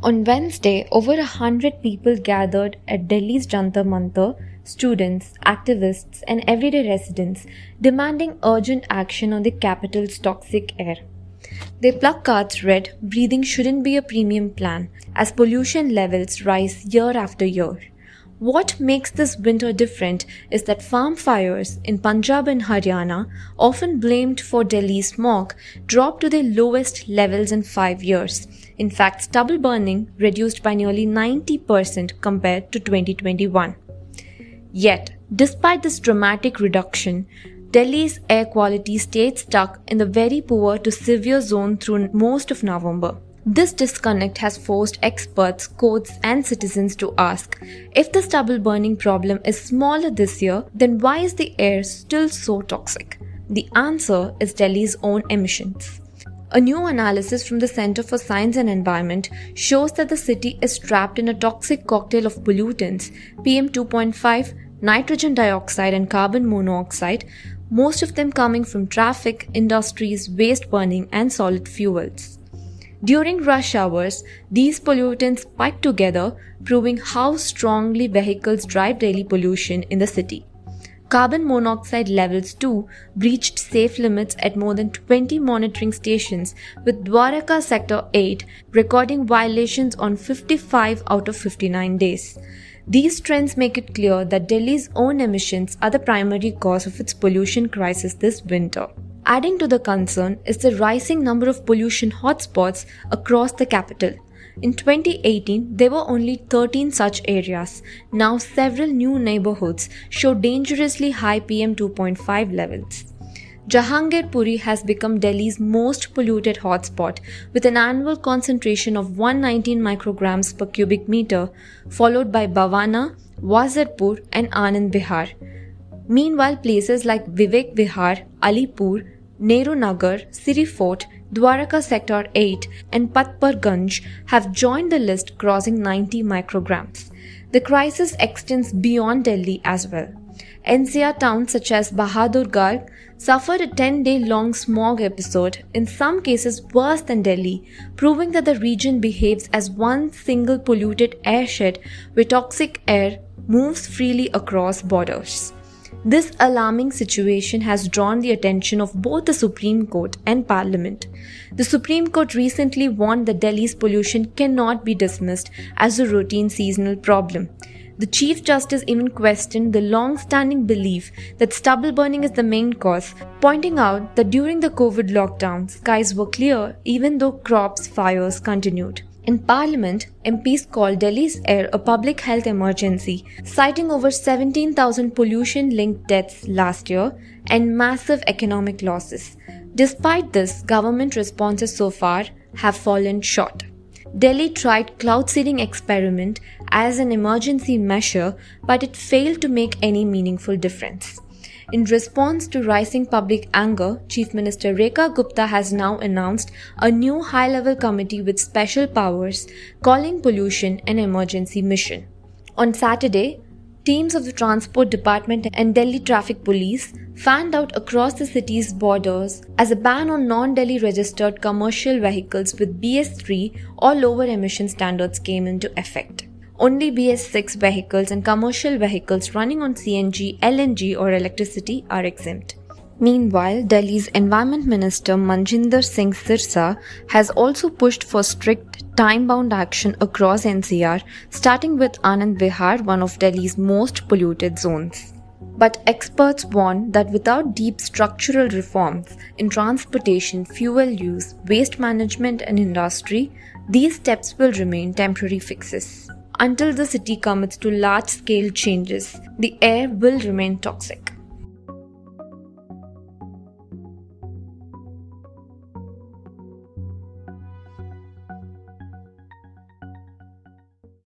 On Wednesday, over 100 people gathered at Delhi's Jantar Mantar, students, activists, and everyday residents demanding urgent action on the capital's toxic air. Their placards read, "Breathing shouldn't be a premium plan," as pollution levels rise year after year. What makes this winter different is that farm fires in Punjab and Haryana, often blamed for Delhi's smog, dropped to their lowest levels in 5 years. In fact, stubble burning reduced by nearly 90% compared to 2021. Yet, despite this dramatic reduction, Delhi's air quality stayed stuck in the very poor to severe zone through most of November. This disconnect has forced experts, courts, and citizens to ask, if the stubble burning problem is smaller this year, then why is the air still so toxic? The answer is Delhi's own emissions. A new analysis from the Center for Science and Environment shows that the city is trapped in a toxic cocktail of pollutants, PM 2.5, nitrogen dioxide, and carbon monoxide, most of them coming from traffic, industries, waste burning, and solid fuels. During rush hours, these pollutants spike together, proving how strongly vehicles drive daily pollution in the city. Carbon monoxide levels too breached safe limits at more than 20 monitoring stations, with Dwaraka Sector 8 recording violations on 55 out of 59 days. These trends make it clear that Delhi's own emissions are the primary cause of its pollution crisis this winter. Adding to the concern is the rising number of pollution hotspots across the capital. In 2018, there were only 13 such areas. Now several new neighborhoods show dangerously high PM 2.5 levels. Jahangirpuri has become Delhi's most polluted hotspot with an annual concentration of 119 micrograms per cubic meter, followed by Bhavana, Wazirpur and Anand Vihar. Meanwhile, places like Vivek Vihar, Alipur, Nehru Nagar, Siri Fort, Dwaraka Sector 8 and Patparganj have joined the list, crossing 90 micrograms. The crisis extends beyond Delhi as well. NCR towns such as Bahadurgarh suffered a 10-day-long smog episode, in some cases worse than Delhi, proving that the region behaves as one single polluted airshed where toxic air moves freely across borders. This alarming situation has drawn the attention of both the Supreme Court and Parliament. The Supreme Court recently warned that Delhi's pollution cannot be dismissed as a routine seasonal problem. The Chief Justice even questioned the long-standing belief that stubble burning is the main cause, pointing out that during the COVID lockdown, skies were clear even though crops fires continued. In Parliament, MPs called Delhi's air a public health emergency, citing over 17,000 pollution-linked deaths last year and massive economic losses. Despite this, government responses so far have fallen short. Delhi tried cloud seeding experiment as an emergency measure, but it failed to make any meaningful difference. In response to rising public anger, Chief Minister Rekha Gupta has now announced a new high-level committee with special powers, calling pollution an emergency mission. On Saturday, teams of the Transport Department and Delhi Traffic Police fanned out across the city's borders as a ban on non-Delhi registered commercial vehicles with BS3 or lower emission standards came into effect. Only BS6 vehicles and commercial vehicles running on CNG, LNG or electricity are exempt. Meanwhile, Delhi's Environment Minister Manjinder Singh Sirsa has also pushed for strict time-bound action across NCR, starting with Anand Vihar, one of Delhi's most polluted zones. But experts warn that without deep structural reforms in transportation, fuel use, waste management and industry, these steps will remain temporary fixes. Until the city commits to large-scale changes, the air will remain toxic.